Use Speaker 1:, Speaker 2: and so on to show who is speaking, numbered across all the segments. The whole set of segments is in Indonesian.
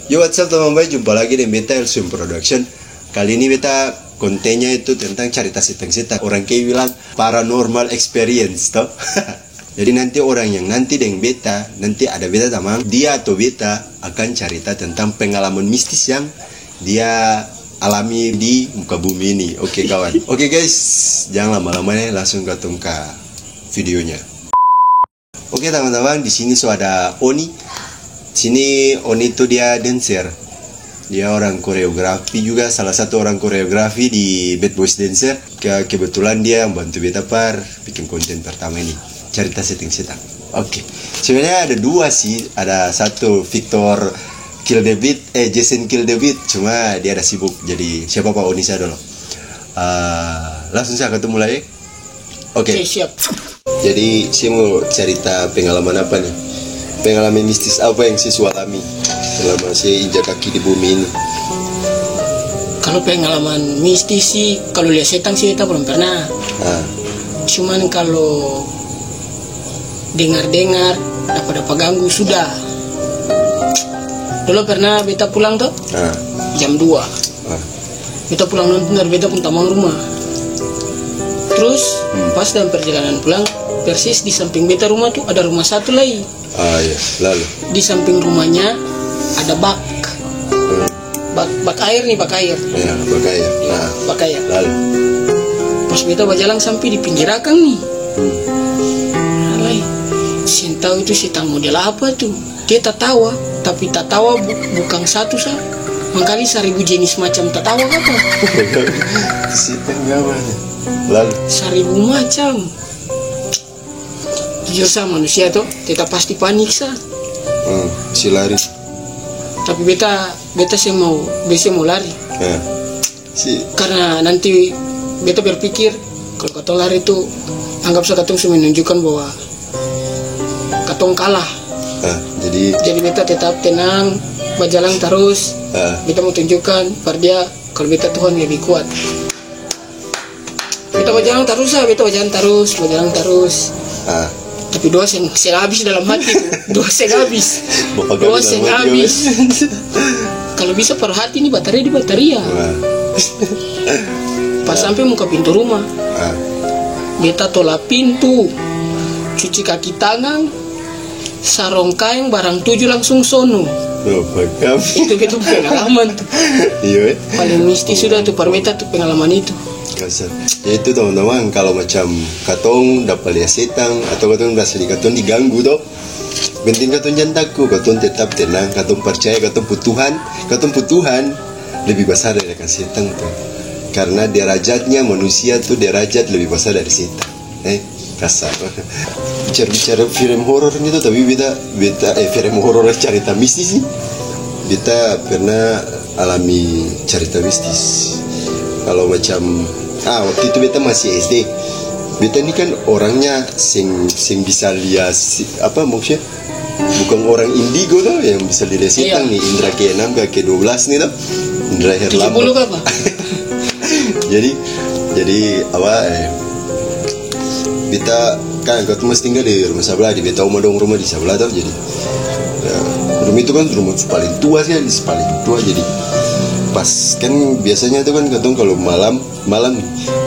Speaker 1: Yo, what's up teman-teman, jumpa lagi di Beta Elsum Production. Kali ini beta kontennya itu tentang cerita setang-setang. Orang kayak bilang paranormal experience toh. Jadi nanti orang yang nanti dengan beta, nanti ada beta teman, dia atau beta akan cerita tentang pengalaman mistis yang dia alami di muka bumi ini. Oke kawan. Oke guys, jangan lama-lama nih, langsung ke videonya. Oke teman-teman, di sini so ada Oni. Sini Oni itu dia dancer. Dia orang koreografi juga, salah satu orang koreografi di Bad Boys Dancer. Kebetulan dia yang bantu beta bikin konten pertama ini, cerita setting-setting. Oke. Sebenarnya ada dua sih, ada satu Victor Kill David, Jason Kill David, cuma dia ada sibuk. Jadi siapa Pak Oni saya dulu. Langsung saya ketemu mulai. Oke.
Speaker 2: Siap.
Speaker 1: Jadi saya mau cerita pengalaman apa nih? Pengalaman mistis apa yang saya alami selama saya injak kaki di bumi ini?
Speaker 2: Kalau pengalaman mistis sih, kalau lihat setan sih kita belum pernah. Cuman kalau dengar dapat ganggu sudah. Dulu pernah beta pulang tuh jam 2. Beta pulang nonton dari beta pun tamang rumah. Terus pas dalam perjalanan pulang, persis di samping beta rumah tuh ada rumah satu lagi.
Speaker 1: Iya, lalu
Speaker 2: di samping rumahnya ada bak air nih, bak air.
Speaker 1: Ya, bak air.
Speaker 2: Bak air.
Speaker 1: Lalu
Speaker 2: pas beta berjalan sampai di pinggir akang nih. Alay, tahu itu setan model apa tuh? Dia tertawa, tapi tertawa bukan satu sah. Mangkali 1000 jenis macam tertawa apa?
Speaker 1: Setan apa? Lalu
Speaker 2: 1000 macam. Jujur sama manusia tuh, kita pasti panik sah.
Speaker 1: Si lari.
Speaker 2: Tapi beta sih mau lari. Karena nanti beta berpikir kalau katong lari itu anggap saja katong sudah menunjukkan bahwa katong kalah. Jadi beta tetap tenang, berjalan terus. Beta mau tunjukkan pada dia kalau beta Tuhan lebih kuat. Beta berjalan terus. Tapi doa seng habis dalam hati tuh. Doa seng habis. Kalau bisa per hati ini bateria. Pas sampai muka pintu rumah, beta tolak pintu, cuci kaki tangan, sarong kain barang 7 langsung sono. Itu beta pengalaman tuh. Paling mistis sudah tuh beta tuh pengalaman itu.
Speaker 1: Ya itu teman-teman, kalau macam katong dapat lihat setan atau katong merasa di katong diganggu tuh, penting katong jangan takut, katong tetap tenang, katong percaya katong putuhan lebih besar dari setan tuh. Karena derajatnya manusia tuh derajat lebih besar dari setan. Kasar. Bicara film horor gitu, tapi beta film horor cerita mistis sih. Beta pernah alami cerita mistis. Kalau macam waktu itu beta masih SD. Beta ini kan orangnya sing bisa lihat apa maksudnya, bukan orang indigo tuh yang bisa lihat setan nih, indra ke-6 ke 12 nih tuh, indra herlambang.
Speaker 2: 70 apa?
Speaker 1: jadi apa beta kan kau mesti tinggal di rumah sebelah, di beta rumah di sebelah tuh. Jadi rumah itu kan rumah paling tua sih, paling tua. Jadi pas kan biasanya itu kan katong kalau malam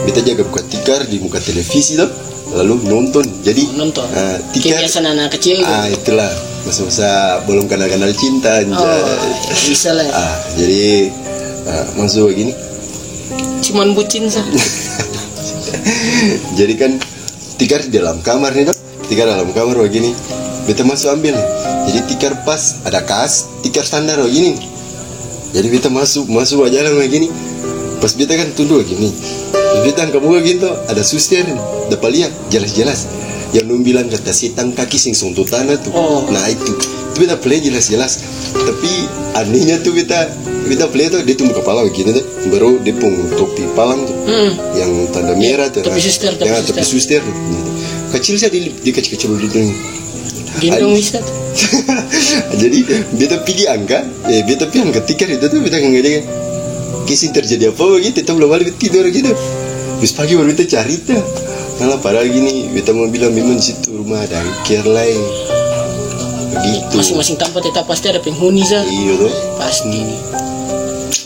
Speaker 1: kita jaga buka tikar di muka televisi tuh, lalu nonton. Jadi tikar
Speaker 2: kebiasaan anak kecil
Speaker 1: itulah masa-masa belum kenal cinta
Speaker 2: bisa lah.
Speaker 1: Jadi masuk begini
Speaker 2: cuman bucin sah.
Speaker 1: Jadi kan tikar di dalam kamar nih tuh, tikar dalam kamar begini, beta masuk ambil nih. Jadi tikar pas ada tikar standar begini. Jadi beta masuk aja lah begini. Pas beta kan tunduk gini. Beta angkat muka gitu, ada suster dapat lihat jelas-jelas. Yang bilang kata setan kaki sing suntuk tanah tuh. Nah itu beta play jelas-jelas. Tapi anehnya tuh beta play tuh dia tuh kepala begini tuh, baru dia pung topi palang tuh, yang tanda merah tuh.
Speaker 2: Topi suster.
Speaker 1: Kecil sih di kecil dulu.
Speaker 2: Gendong bisa.
Speaker 1: Jadi beta pergi angkat tikar itu tuh beta ngedeng. Kisah terjadi apa begitu, kita belum balik tidur gitu. Terus pagi baru beta cerita. Malah padahal gini, beta mau bilang memang situ rumah ada angker lain. begitu.
Speaker 2: Masing-masing tempat tetap pasti ada penghuni sah.
Speaker 1: Iya tuh.
Speaker 2: Pasti.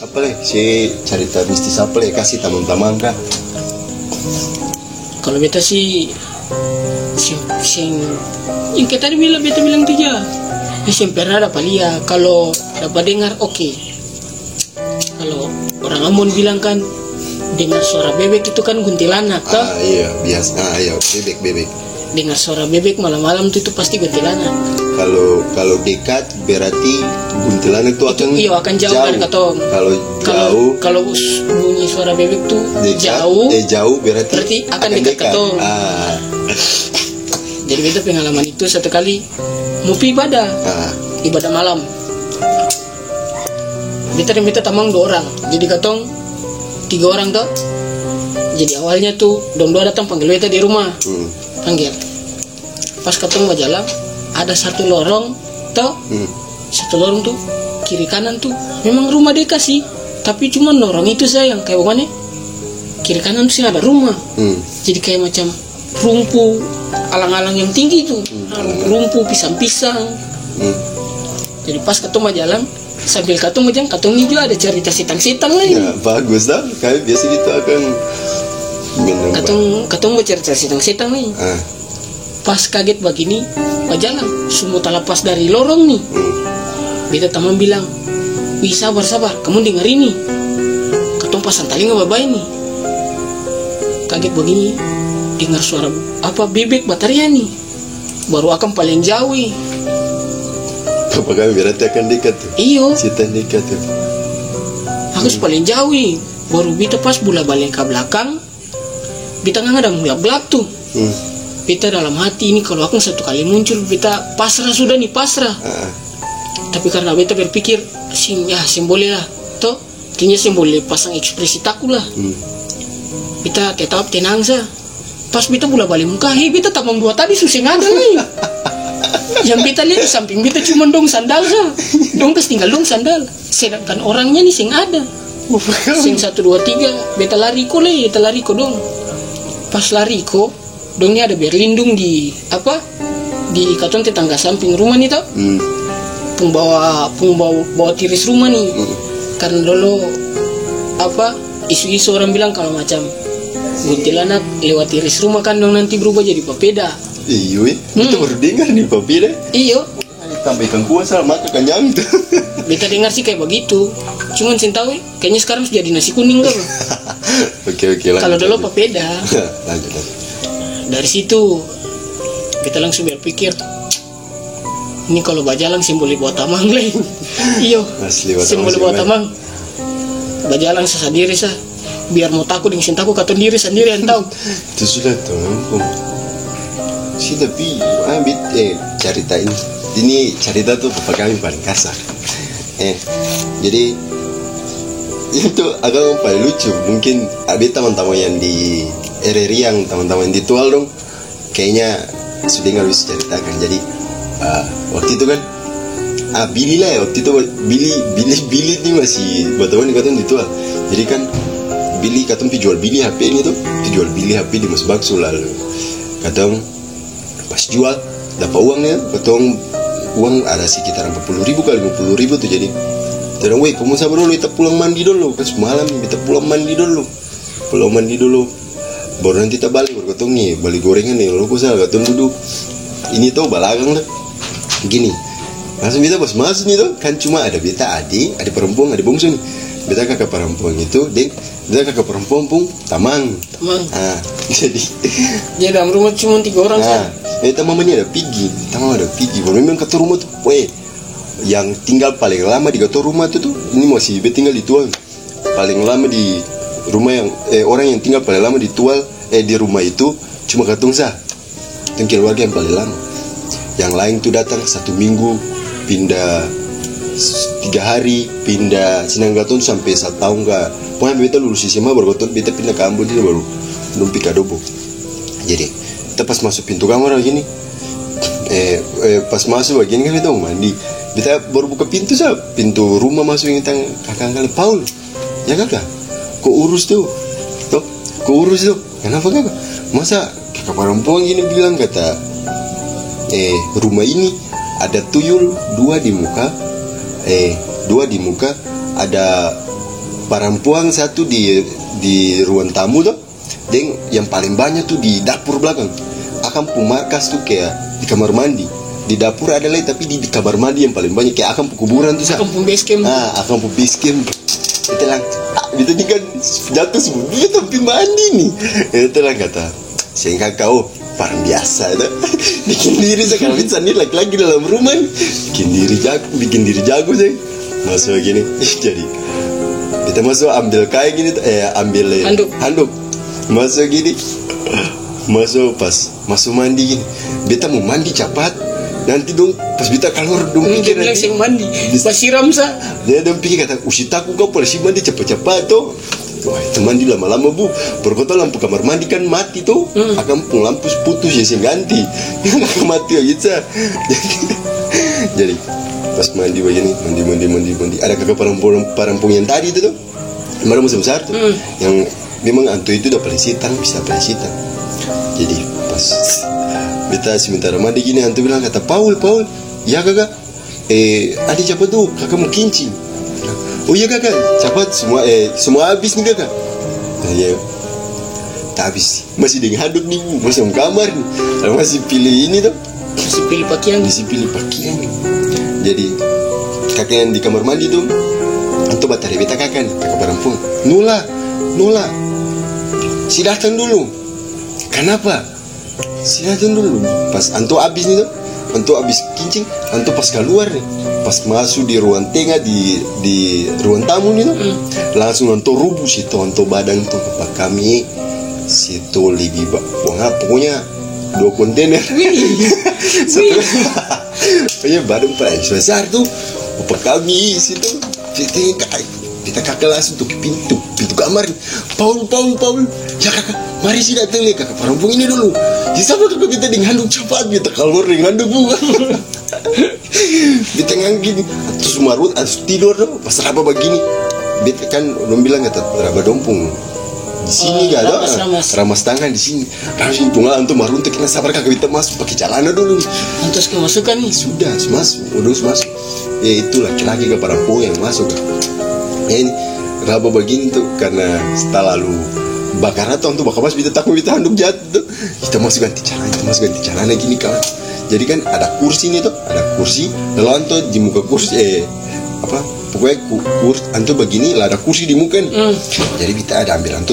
Speaker 1: Apa leh? Si cerita mistis apa leh? Kasih teman-teman kah?
Speaker 2: Kalau beta sih sing yang kita tadi beta bilang tuh ya. Yang pernah dapat lihat, kalau dapat dengar oke. Kalau orang Ambon bilang kan dengar suara bebek itu kan kuntilanak toh?
Speaker 1: Iya biasa. Iya bebek.
Speaker 2: Dengar suara bebek malam-malam itu pasti kuntilanak.
Speaker 1: Kalau dekat berarti kuntilanak itu akan
Speaker 2: jauh dari katong.
Speaker 1: Kalau jauh,
Speaker 2: kalau bunyi suara bebek tuh
Speaker 1: dekat, jauh berarti
Speaker 2: akan dekat katong. Jadi beta pengalaman itu satu kali mau ibadah malam. Beta dan beta tamang 2 orang. Jadi katong 3 orang toh. Jadi awalnya tuh dong 2 datang panggil beta di rumah. Panggil. Pas katong berjalan ada satu lorong toh. Satu lorong tuh kiri kanan tuh memang rumah deka sih. Tapi cuma lorong itu saya yang kayak bagaimana? Kiri kanan tuh sih ada rumah. Jadi kayak macam rumpu, alang-alang yang tinggi tuh, rumpu, pisang-pisang. Jadi pas ketemu jalan, sambil ketemu jalan, ketemu juga ada cerita sitang-sitang lagi.
Speaker 1: Ya, bagus dah, kayak biasa gitu akan
Speaker 2: ketemu cerita sitang-sitang nih. Pas kaget begini, berjalan, semua terlepas dari lorong nih. Beta teman bilang, wih sabar, kamu dengar ini. Ketemu pasang tali nggak babai nih. Kaget begini, dengar suara apa bebek bataria nih. Baru akan paling jauh.
Speaker 1: Apakah berarti akan dekat tuh?
Speaker 2: Iyo.
Speaker 1: Sitang dekat tuh.
Speaker 2: Aku paling jauh. Baru beta pas bola balik ke belakang. Beta nggak ada melihat belak tuh. Beta dalam hati ini kalau aku satu kali muncul beta pasrah sudah nih pasrah. Tapi karena beta berpikir sim boleh lah. Toh, kayaknya sim boleh pasang ekspresi takut lah. Beta tetap tenang sah. Pas beta bola balik muka, beta tak membuat tadi susah ada nih. Yang beta lihat di samping beta cuma dong sandal sah. Dong tinggal dong sandal. Sedangkan orangnya nih sing ada. Sing 1, 2, 3 beta lari ko dong. Pas lari ko, dongnya ada berlindung di katon tetangga samping rumah nih tau. Bawa tiris rumah nih. Karena dulu isu-isu orang bilang kalau macam kuntilanak lewat tiris rumah kan dong nanti berubah jadi papeda.
Speaker 1: Iya, itu baru dengar nih papeda.
Speaker 2: Iyo.
Speaker 1: Tambahkan kuasa maka kenyang tuh.
Speaker 2: Beta dengar sih kayak begitu. Cuman saya tahu kayaknya sekarang sudah jadi nasi kuning kan.
Speaker 1: Oke.
Speaker 2: Kalau dulu papeda.
Speaker 1: Lanjut.
Speaker 2: Dari situ kita langsung berpikir, ini kalau bajalang simbol buat tamang leh. Iyo. Simbol buat tamang. Bajalang sesadiri sah. Biar mau takut dengan sintaku katon diri sendiri yang tahu.
Speaker 1: Itu sudah tuh. Tapi cerita ini cerita tuh papa kami paling kasar. Jadi itu agak paling lucu. Mungkin ada teman-teman yang di RRI yang teman-teman di Tual dong. Kayaknya sudah nggak bisa ceritakan. Jadi waktu itu kan Billy lah ya, waktu itu Billy ini masih buat teman di Tual. Jadi kan Billy katong jual Billy HP ini tuh, jual Billy HP di Mas Bakso lalu. Katong pas jual dapat uangnya, katong uang ada sekitar 40.000 kali 50.000 tuh jadi. Terus weh kamu sabar dulu, kita pulang mandi dulu, kan semalam kita pulang mandi dulu. Baru nanti kita balik, baru katong nih balik gorengan nih, lalu kusah katong duduk. Ini tuh balagang lah, gini. Langsung kita pas masuk nih tuh, kan cuma ada beta adik perempuan, adik bungsu nih. Beta kakak perempuan itu, beta kakak perempuan pun tamang. Jadi
Speaker 2: dalam rumah cuma 3 orang kan.
Speaker 1: Beta mamanya ada Pigi, tamang ada Pigi. Baru memang kata rumah tuh, yang tinggal paling lama di kata rumah tuh, ini masih beta tinggal di Tual. Paling lama di rumah yang orang yang tinggal paling lama di Tual di rumah itu cuma katong sah. Itu keluarga yang paling lama. Yang lain tuh datang 1 minggu, pindah 3 hari, pindah Sinang Gaton sampai 1 tahun kah. Pokoknya beta lulus SMA baru beta pindah ke Ambon dia baru numpi kadobo. Jadi kita pas masuk pintu kamar begini, pas masuk begini kan kita mau mandi. Beta baru buka pintu pintu rumah masuk yang tang kakak Paul. Ya kakak, kok urus tuh? Kenapa kakak? Masa kakak perempuan gini bilang kata rumah ini ada tuyul dua di muka, ada perempuan satu di ruang tamu tuh, dan yang paling banyak tuh di dapur belakang. Akan markas tuh kayak di kamar mandi, di dapur ada lagi, tapi di kamar mandi yang paling banyak kayak akan kuburan tuh.
Speaker 2: Akan base camp.
Speaker 1: Akan base camp. Itu lang, itu kan jatuh semua, dia tapi mandi nih. Itu lang kata, sehingga kau orang biasa itu bikin diri sekarang bisa nih lagi dalam rumah, bikin diri jago sih. Masuk gini, jadi kita masuk ambil kayak gini, ambil handuk, masuk gini, masuk mandi gini, beta mau mandi cepat. Nanti dong pas beta keluar dong pikir
Speaker 2: bilang sing mandi siram sa
Speaker 1: dia dong pikir kata usitaku kau polisi mandi cepat-cepat tuh. Wah itu mandi lama-lama bu, berkota lampu kamar mandi kan mati tuh, akan lampu putus ya sing ganti nggak mati gitu. Jadi pas mandi begini, mandi ada kakak perempuan yang tadi itu tuh baru musim besar tuh, yang memang antu itu udah pelisitan, bisa pelisitan. Jadi pas beta sementara mandi gini, antu bilang kata Paul, ya kakak, adik cepat tuh, kakak mau kincing. Oh iya kakak, cepat semua habis nih kakak. Nah, ya, tak habis, masih dengan handuk nih bu, masih di kamar nih, masih pilih ini tuh,
Speaker 2: masih pilih pakaian.
Speaker 1: Jadi kakak yang di kamar mandi tuh, antu batari beta kakak nih, kakak perempuan, Nula, si datang dulu. Kenapa? Silakan dulu. Pas antu habis nih tuh, antu habis kincing, antu pas keluar nih, pas masuk di ruang tengah di ruang tamu nih tuh, langsung antu rubuh situ, antu badan tuh pak kami situ lebih pokoknya 2 kontainer. Satu, punya badan paling besar tuh, pak kami situ, kita kakak langsung tuh ke pintu kamar. Paul, ya kakak, mari sih datang nih kakak perempuan ini dulu. Di sana kakak kita dengan handuk cepat, kita keluar dengan handuk bu. Kita ngangin, terus marut, terus tidur dong. Pas raba begini, beta kan belum bilang kata raba dompung. Di sini gak ada, ramas tangan di sini. Langsung tunggal antum marut, kita sabar kakak kita masuk pakai celana dulu.
Speaker 2: Antus kemasukan nih?
Speaker 1: Sudah, udah masuk. Ya itu laki-laki ke perempuan yang masuk. Ya ini raba begini tuh karena setelah lalu bakar atau untuk bakar pas kita takut kita handuk jatuh, kita masuk ganti celana gini kan. Jadi kan ada kursi nih tuh, lalu anto di muka kursi pokoknya kursi anto begini lah, ada kursi di muka nih. Jadi kita ada ambil anto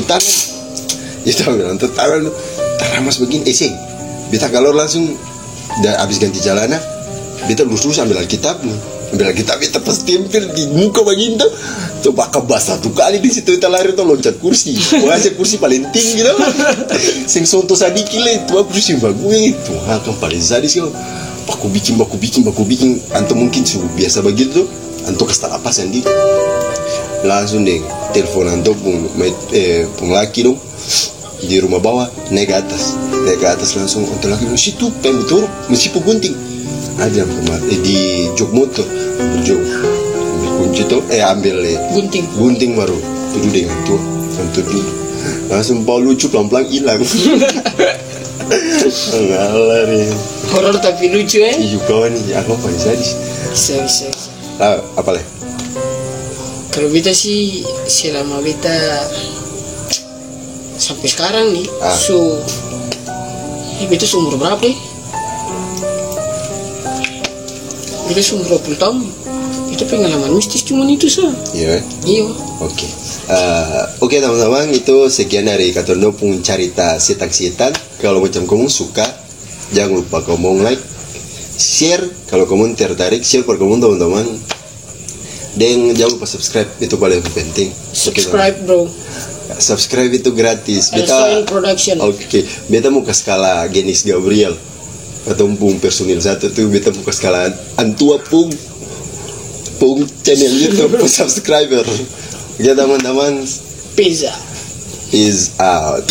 Speaker 1: tangan, taramas begini, sing kita kalau langsung udah habis ganti celana, kita lurus ambil Alkitab kita pas tempel di muka begini tuh bakal basah 1 kali di situ, kita lari tuh loncat kursi. Wah kursi paling tinggi tuh, sing sonto sadiki lah itu kursi bagus itu, kan paling sadis kau. Baku bikin, antum mungkin sudah biasa begitu, antum kasih apa sendiri. Langsung deh telepon antum pun laki dong di rumah bawah, naik ke atas langsung antum laki bilang situ pengen turun mesti gunting. Ada di jok motor, ambil kunci tuh, ambil gunting baru duduk dengan tuh, duduk langsung bau lucu pelan-pelan hilang. Ngalah nih.
Speaker 2: Horor tapi lucu
Speaker 1: Iya kawan nih, aku paling sadis.
Speaker 2: Bisa.
Speaker 1: Apa lagi?
Speaker 2: Kalau beta sih selama beta sampai sekarang nih, beta umur berapa ya? Beta umur 20 tahun. Itu pengalaman mistis cuman itu sah.
Speaker 1: Iya. Oke. Oke teman-teman, itu sekian dari Katondo pun cerita setan. Kalau macam kamu suka, jangan lupa kamu like, share. Kalau kamu tertarik, share per kamu teman-teman. Dan jangan lupa subscribe, itu paling penting.
Speaker 2: Subscribe bro.
Speaker 1: Subscribe itu gratis.
Speaker 2: Beta production.
Speaker 1: Oke. Beta mau ke skala Genis Gabriel. Atau pung personil satu tuh beta mau ke skala antua pung channel YouTube subscriber. Ya teman-teman,
Speaker 2: peace out.